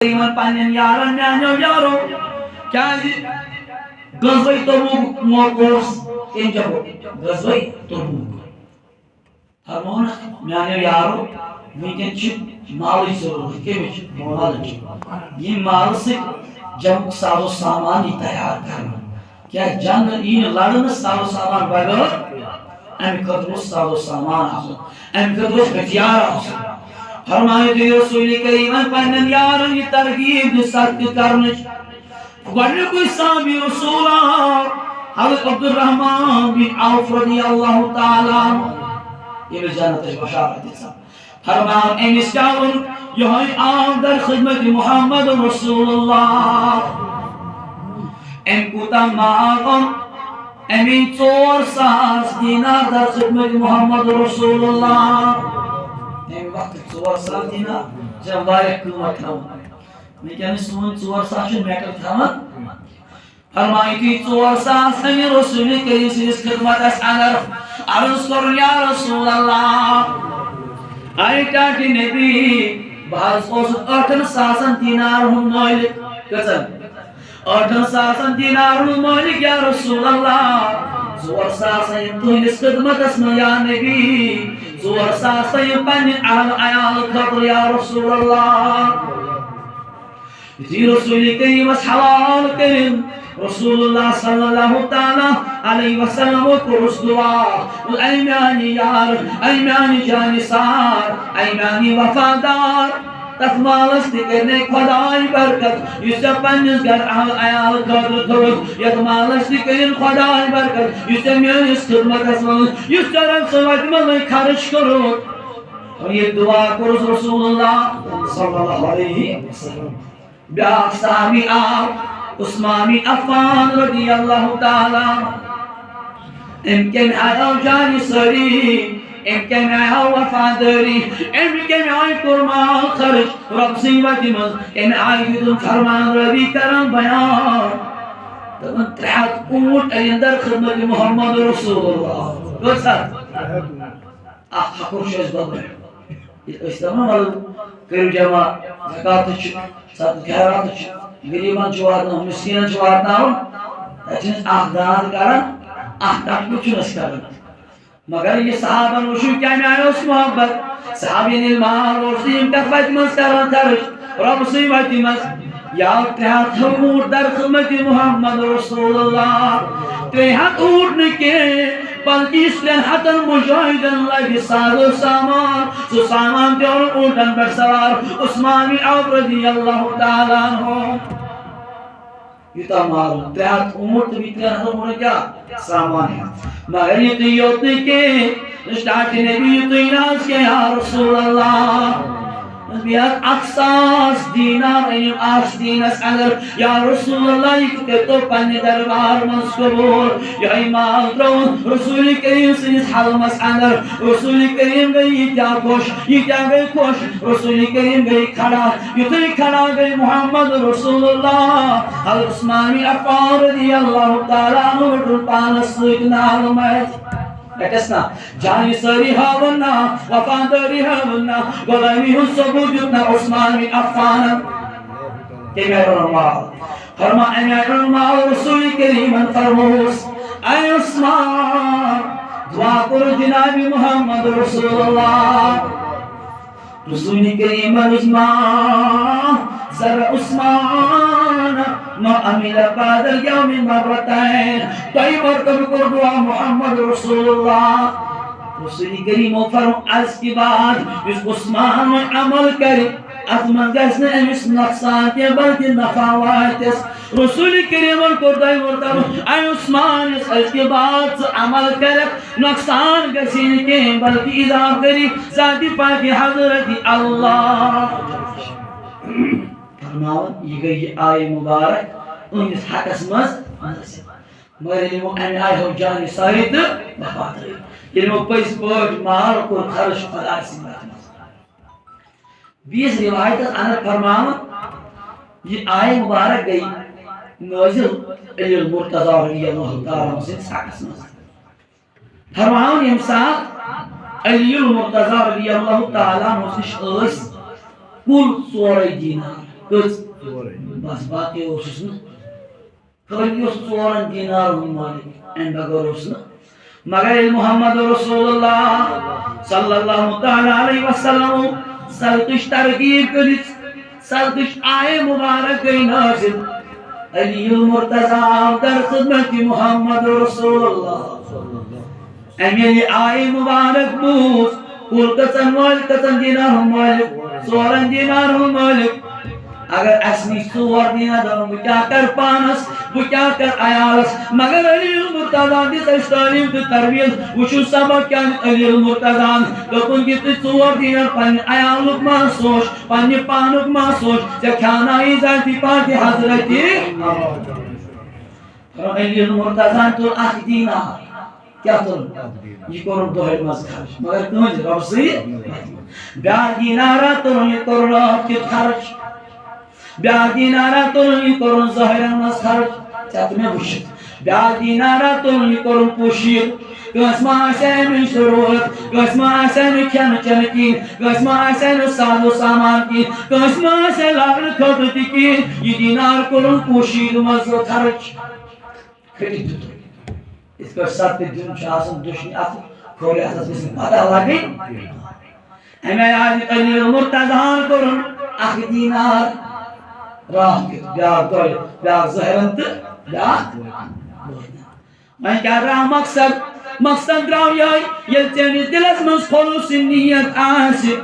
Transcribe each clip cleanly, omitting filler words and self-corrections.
ایمان پانین یارن میانیو یارو کیا جی غزوی تبوک موقوس کن جبو غزوی تبوک فرمونا میانیو یارو ویکن چھ مالی ضرورت کمیچ مالچ یہ مال سے جنگ ساز و سامان ہی تیار کرنا کیا جنگ این لڑن ساز و سامان بغیر ام خطر ساز و سامان آسن ام خطر ہتھیار آسن فرمائے کہ رسول کریم پنن یارن یہ ترغیب سخت کرنے گوڑنے کوئی صحابی رسولہ حضرت عبدالرحمن بن عوف رضی اللہ تعالیٰ یہ بھی جانت بشارت ہے فرمان این اسکاون یہاں آن در خدمت محمد رسول اللہ این کوتا ماغم امین 400 دینار در خدمت محمد رسول اللہ این وقت 400 دینار جب وارہ قیمت تھا میں کیا نہیں سمجھ 400 میٹر تھا فرمائی کہ 400 ہمیں رسول کریم سے اس خدمت اس عرض کر یا رسول اللہ آئی ٹاٹی نبی بحث اوسط 8,000 دینار ہم مالک کسن 8,000 دینار ہم مالک یا رسول اللہ 400 تو اس خدمت اسم یا نبی 400 پنی عیال خطر یا رسول اللہ اسی رسول کریم اس حوال کریم رسول اللہ صلی اللہ تعالیٰ علیہ وسلم کو اس دعا ایمانی یار ایمانی جانسار ایمانی وفادار تخمالست کرنے خدای برکت یسا پنجز گر عیال قدر دھوز یتمالست کرن خدای برکت یسا میانس خدمت اسمان یسا رب سوات ملے خرچ کرو اور یہ دعا کرو رسول اللہ صلی اللہ علیہ وسلم بیاق صحابی آپ عثمان عفان رضی اللہ تعالیٰ امکن آیا جانی سری امکن آیا وفادری امکن آئی قرمان خرچ رب سیوتی مز ان آئی دن فرمان ربی کرم بیان تمن 3 اونٹ اندر خدمت محمد رسول اللہ دو ساتھ حقوق شیز بابر اسلام ملد کرو جمع زکاة چھ ساتھ خیرات چھ غریبان چوارنا مسکینان چوارنا اچھنس احداد کرن احداد کچھنس کرن مگر یہ صحابہ نوشو کیا میں آئے اس محبت صحابین المال اور سیم تقبت مز کرن خرچ رب سیمتی مز یا 3 اونٹ در خدمت محمد رسول اللہ 3 اونٹ نکے بلکہ اس لین حتن مجاہدن لگی ساز و سامان سو سامان دیور اونٹن پر سوار عثمان بن عوف رضی اللہ تعالیٰ عنہ یتا مال 3 اونٹ بھی 3 اونٹ کیا سامان ہے مگر یہ تیوتی کے نشتاک نبی تیناز کے یا رسول اللہ بیاد 800 دینار این 8 دینس اگر یا رسول اللہ اکتے تو پنی دربار منس قبول یا ایمان درون رسول کریم سنیس حلمس اگر رسول کریم گئی کیا خوش یہ کیا گئی خوش رسول کریم گئی کھڑا یہ تو کھڑا گئی محمد رسول اللہ حضرت عثمان عفان رضی اللہ تعالیٰ عنہ بٹر پانس سوکنا علمت لیکسنا جانی سری ہاونا وفادری ہاونا غلامی ہو ثبوت جتنا عثمان بن عفان امیر المال فرما امیر المال رسول کریم فرموس اے عثمان دعا کرو جناب محمد رسول اللہ رسول کریم عثمان سر عثمان ما عمل بعد اليوم مرتين طيب مرتب کر دعا محمد رسول اللہ رسول کریم فرم از کی بعد اس عثمان عمل کرے اتمن گسن امس نقصان کے بلکہ نفعات رسول کریم کو دائی مرتب اے عثمان اس کے بعد عمل کرے نقصان گسن کے بلکہ اضافہ کری ذات پاک حضرت اللہ فرماون یہ گئی آئے مبارک انس حقس مز مگر علمو امی آئے ہو جانی ساری تو وفادری علمو پیس پوٹ مال کو خرش خدا سمت مز 20 روایت انر فرماون یہ آئے مبارک گئی نازل علی المرتضی رضی اللہ تعالیٰ سے حقس مز فرماون امساق علی المرتضی رضی اللہ تعالیٰ سے اس کل 4 دینار کٔژ بس باقٕے اوسُس نہٕ خٲلی اوس 4 دینارن مالک امہِ بغٲر اوس نہٕ مگر ییٚلہِ محمد رسول اللہ صلی اللہ تعالیٰ علیہ وسلم سلطش ترغیب کٔرِتھ سلطش آیہِ مبارک گٔے نازل علی المرتضیٰ در خدمت محمد رسول اللہ امہِ ییٚلہِ آیہِ مبارک بوٗز کُل کٔژن مالک کٔژن دینارن مالک 4 دینارن مالک اگر اسہِ نِش 4 دینار دپان بہٕ کیٛاہ کرٕ پانس بہٕ کیٛاہ کرٕ عیالس مگر علی المرتضیٰ دِژ اَسہِ تعلیٖم تہٕ تربیت وٕچھِو سبق کیٛاہ دِژ علی المرتضیٰ دوٚپُن کہِ تُہۍ 4 دینار پننہِ عیالُک ما سوچ پننہِ پانُک ما سوچ ژےٚ کھیٛاونایی ذاتِ پاکہِ حضرتِ علی المرتضیٰ تُل 1 دینار کیٛاہ تُل یہِ کوٚرُن دۄہلہِ منٛز خرچ مگر کٕہٕنٛدِ رۄبسٕے بیٛاکھ دینارا تُلُن یہِ کوٚرُن راتھ کیُتھ خرچ بیٛاکھ دینارا تُلُن یہِ کوٚرُن ظٲہرن منٛز خرچ ژےٚ تہٕ مےٚ وٕچھِتھ بیٛاکھ دینارا تُلُن یہِ کوٚرُن پوٗشیٖد کٲنٛسہِ ما آسہِ ہا اَمِچ ضروٗرت کٲنٛسہِ ما آسہِ ہا نہٕ کھٮ۪نہٕ چٮ۪نہٕ کِہیٖنۍ کٲنٛسہِ ما آسہِ ہا نہٕ سازو سامان کِہیٖنۍ کٲنٛسہِ ما آسہِ ہا لاگنہٕ خٲطرٕ تہِ کِہیٖنۍ یہِ دینار کوٚرُن پوٗشیٖد منٛز خرچ کھٔٹِتھ دِتُن یِتھ کٲٹھۍ صدقہٕ دیُن چھُ آسان دٔچھنہِ اَتھٕ کھوورِ اَتھس گژھِ نہٕ پتہ لگٕنۍ اَمہِ آیہِ علی المرتضیٰ کوٚرُن 1 دینار راتھ کیُتھ بیٛاکھ دۄہلہِ بیٛاکھ ظٲہرن تہٕ بیٛاکھ وۄنۍ کیٛاہ درٛاو مقصد درٛاو یِہوٚے ییٚلہِ ژےٚ دِلس منٛز خلوٗص نیت آسہِ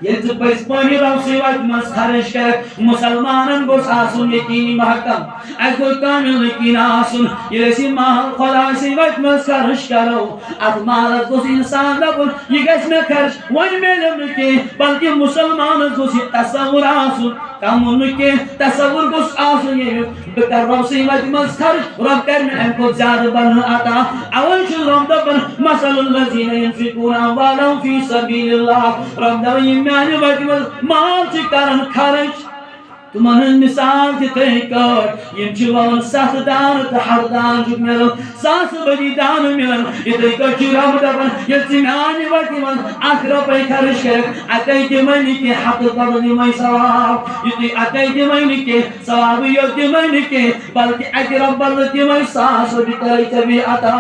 ییٚلہِ ژٕ پٔزۍ پٲٹھۍ رۄبسٕے وتہِ منٛز خرٕچ کرکھ مُسلمانن گوٚژھ آسُن یقیٖنی محکم اَسہِ گوٚژھ کامل یقیٖن آسُن ییٚلہِ أسۍ یہِ مال خۄداے وتہِ منٛز خرٕچ کرو اتھ مالس گوٚژھ انسان دپُن یہِ گژھِ مےٚ خرٕچ وۄنۍ میلیو نہٕ کینٛہہ بلکہِ مُسلمانس گوٚژھ یہِ تصور آسُن کمُن نہٕ کینٛہہ تصور گوٚژھ آسُن ییٚمیُک بہٕ کرٕ رۄبسٕے وتہِ منٛز خرٕچ رۄب کرِ مےٚ امہِ کھۄتہٕ زیادٕ بدلہٕ عطا اوے چھُ رۄب دپان مثل الذین ینفقون اموالهم فی سبیل اللہ رۄب دپان یِم میانہِ وتہِ منٛز مال چھِ کران خرٕچ تِمن ہٕنٛز مثال چھِ تِتھٕے کٲٹھۍ یِم چھِ وَوان 7 دانہٕ تہٕ 8 دان چھُکھ مِلان 1000 ؤری دانہٕ مِلان یِتھٕے کٲٹھۍ چھُ رۄب دپان ییٚلہِ ژٕ میانہِ وتہِ منٛز 1 رۄپے خرٕچ کرکھ اَتے دِمے نہٕ کینٛہہ ہتہٕ بدلہٕ دِمے ثواب یُتھُے اَتے دِمے نہٕ کینٛہہ ثوابٕے یوت دِمے نہٕ کینٛہہ بلکہِ اَکہِ رۄپیہِ بدلہٕ دِمے 100 رۄپیہِ کرے ژےٚ بیٚیہِ عطا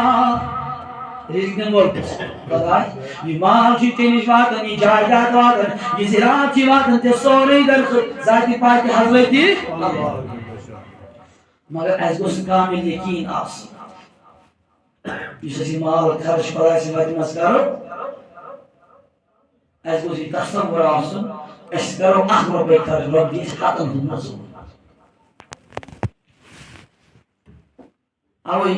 رزق دِنہٕ وول کُس خۄداے یہِ مال چھُ ژےٚ نِش واتان یہِ جایداد واتان یہِ زِراعت چھِ واتان ژےٚ سورُے درخہٕ ذاتِ پاکہِ حضرتِ مگر اَسہِ گوٚژھ نہٕ کامل یقیٖن آسُن یُس أسۍ یہِ مال خرٕچ خۄداے سٕنٛدِ وتہِ منٛز کرو اَسہِ گوٚژھ یہِ تصور آسُن أسۍ کرو 1 رۄپے خرٕچ رۄب دِیہِ اَسہِ ہتن ہُنٛد مزوٗر اوے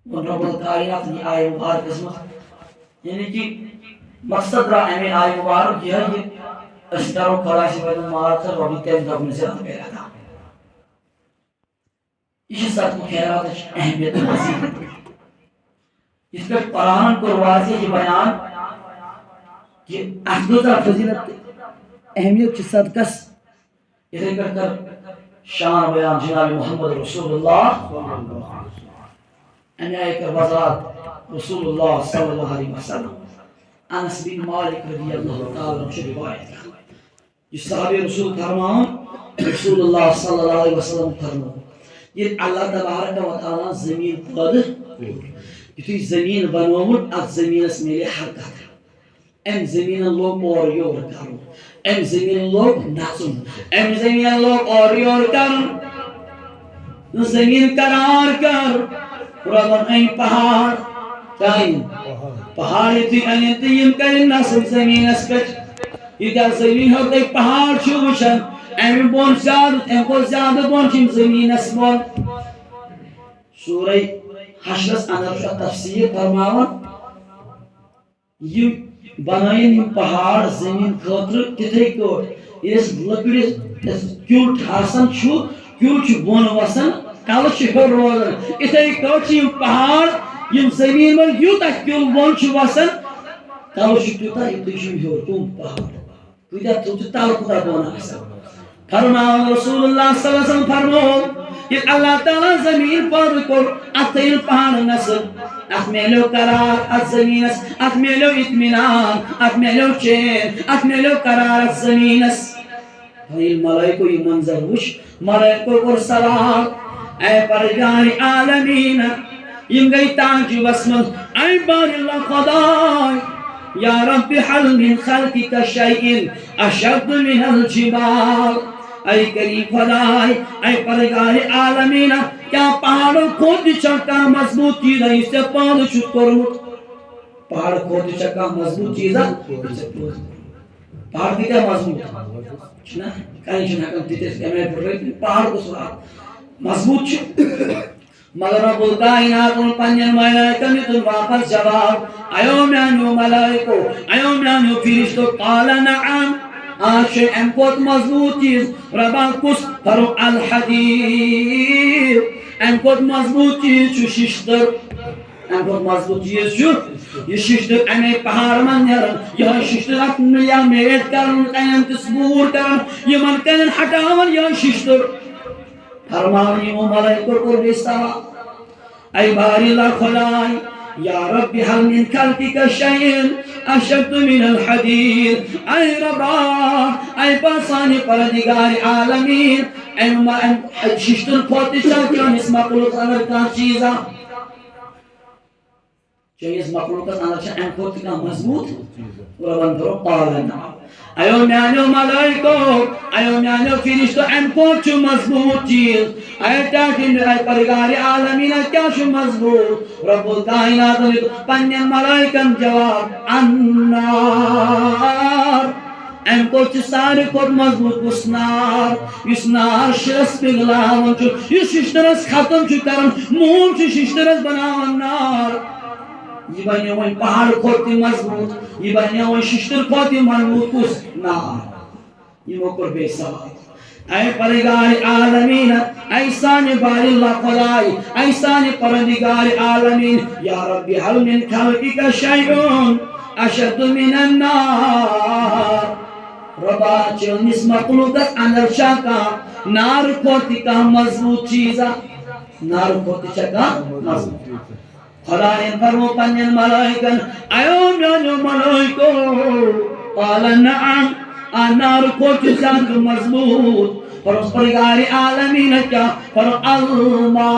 رب الکائنات یہ آیہ مبارکس منٛز یعنی کہ مقصد درٛاو امے آیہ مبارک یِہوٚے یہِ أسۍ کرو خۄداے سٕنٛدِ وتہِ منٛز مال تہٕ رۄب یی تمہِ دۄہ زیادٕ کرِ عطا یہِ چھِ صدقہٕ خیراتٕچ اہمیت مزیٖد یِتھ کٲٹھۍ قرآنن کوٚر واضح یہِ بیان کہ اتھ کۭژاہ فضیلت تہٕ اہمیت چھِ صدقس یِتھٕے کٲٹھۍ کٔر شان بیان جناب محمد رسول اللہ امہِ آیہِ کٔر وضاحت رسول اللہ صلی اللہ علیہ وسلم انس بن مالک رضی اللہ تعالیٰ عنہ چھُ روایت کران یہِ صحابی رسول فرماوان رسول اللہ صلی اللہ علیہ وسلم فرماوان ییٚلہِ اللہ تبارک و تعالیٰ زٔمیٖن پٲدٕ کوٚر یُتھُے زٔمیٖن بنووُن اتھ زٔمیٖنس میلے حرکت امہِ زٔمیٖنن لوگ اورٕ یورٕ کرُن امہِ زٔمیٖنن لوگ نژُن امہِ زٔمیٖنن لوگ اورٕ یورٕ کرُن زٔمیٖن قرار کر رۄبن أنۍ پہاڑ کیٛاہ أنۍ پہاڑ یُتھُے أنِن تہٕ یِم کرن نصب زٔمیٖنس پٮ۪ٹھ ییٖتیٛاہ زٔمیٖن ہیوٚر تُہۍ پہاڑ چھِو وٕچھان امہِ بۄن زیادٕ امہِ کھۄتہٕ زیادٕ بۄن چھِ یِم زٔمیٖنس بۄن سورے حشرس اندر چھُ اتھ تفصیٖل فرماوان یِم بنٲیِن یِم پہاڑ زٔمیٖن خٲطرٕ تِتھٕے کٲٹھۍ ییٚلہِ أسۍ لٔکرِ کیُل ٹھاسان چھُ کیُل چھُ بۄن وسان کلہٕ چھُ ہیوٚر روزان یِتھٕے کٲٹھۍ چھِ یِم پہاڑ یِم زٔمیٖن منٛز یوٗتاہ کیُل بۄن چھُ وسان کلہٕ چھُ تیوٗتاہ یُتُے چھُ یِم ہیوٚر کُن پہاڑ کۭتیاہ تھوٚد چھُ تلہٕ کوٗتاہ بۄن آسان فرماوان رسول اللہ صلی اللہ علیہ وسلم فرمووُن ییٚلہِ اللہ تعالیٰ زٔمیٖن پٲدٕ کوٚر اتھ تھٲیِن پہاڑ نصب اتھ میلیو قرار اتھ زٔمیٖنس اتھ میلیو اطمینان اتھ میلیو چین اتھ میلیو قرار اتھ زٔمیٖنس یہ ملائکو یہ منظر وش ملائکو پر سوال اے پروردگار عالمین یم گئی تعجب اسمن اے بار اللہ خدای یا رب حل من خلقک شیئن اشد من الجبال اے کریم خدای اے پروردگار عالمین کیا پہاڑوں کھود چکا مضبوط چیز ہے اس سے پال شد کرمت پہاڑ کھود چکا مضبوط چیز ہے پہاڑ کی کیا مضبوط چھنا کہیں چھنا کم تیتے سے میں پڑھ رہی پہاڑ کو سوار مضبوط چھ مگر رب الکائنات ان پنجن ملائکہ تن واپس جواب ایو میانیو ملائکو ایو میانیو فرشتو قال نعم آشے ام کوت مضبوط چیز ربا کس فرو الحدید ام کوت مضبوط چیز چو ششتر ام کوت مضبوط چیز چو یہ ششتر امی پہاڑ من یرن یہ ششتر اک ملیا میت کرن قیم تصبور کرن یہ من کنن حٹاون یہ ششتر فرمانی و ملائکر کو بیستوا ای باری اللہ خدای یا رب حل من خلقک شیئن اشد من الحدید ای ربا ای باسانی پردگار عالمین ای ششتر کھوتی چاکیان اس مخلوق اندر کان چیزا چاہیے اس مخلوق اندر چاہیے این کھوتی کا مضبوط ربان درو قالنا ایو میانیو ملائکو ایو میانیو فرشتو این کھوچو مضبوط چیز اے تاکن اے پرگار عالمین کیا شو مضبوط رب الکائنات نے پنین ملائکن جواب النار این کچھ سارے کھوٹ مضبوط اس نار شرس پگلاون چو یہ ششترس ختم چو کرن مون چو ششترس بناون نار یہ بنی ہوئی پہاڑ کھوٹی مضبوط یہ بنی ہوئی ششتر کھوٹی مضبوط اس نار یہ موقع بے سوال اے پرگار عالمین ایسان بار اللہ خدای ایسان پرگار عالمین یا رب حل من خلقک شیئن اشد من النار ربا چون اس مخلوقت اندر شاکا نار کھوٹی کا مضبوط چیزا نار کھوٹی چکا مضبوط خدایان فرمو پنجن ملائکن ایو میانیو ملائکو قال نعم نار کھوٹی چاک مضبوط پر اس پرگار عالمین کیا پر الماء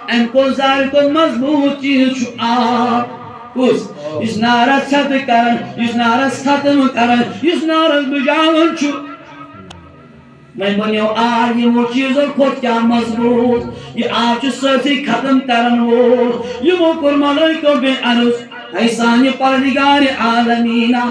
ان کو ظاہر کو مضبوط چیز چھو آپ اس نارت چھت کرن اس نارت ختم کرن اس نارت بجاون چھو میں بنیو آر یہ وہ چیزوں خود کیا مضبوط یہ آپ چو سرسی ختم کرن ہو یہ وہ قرمالوی کو بے عرض ایسانی پردگار عالمینہ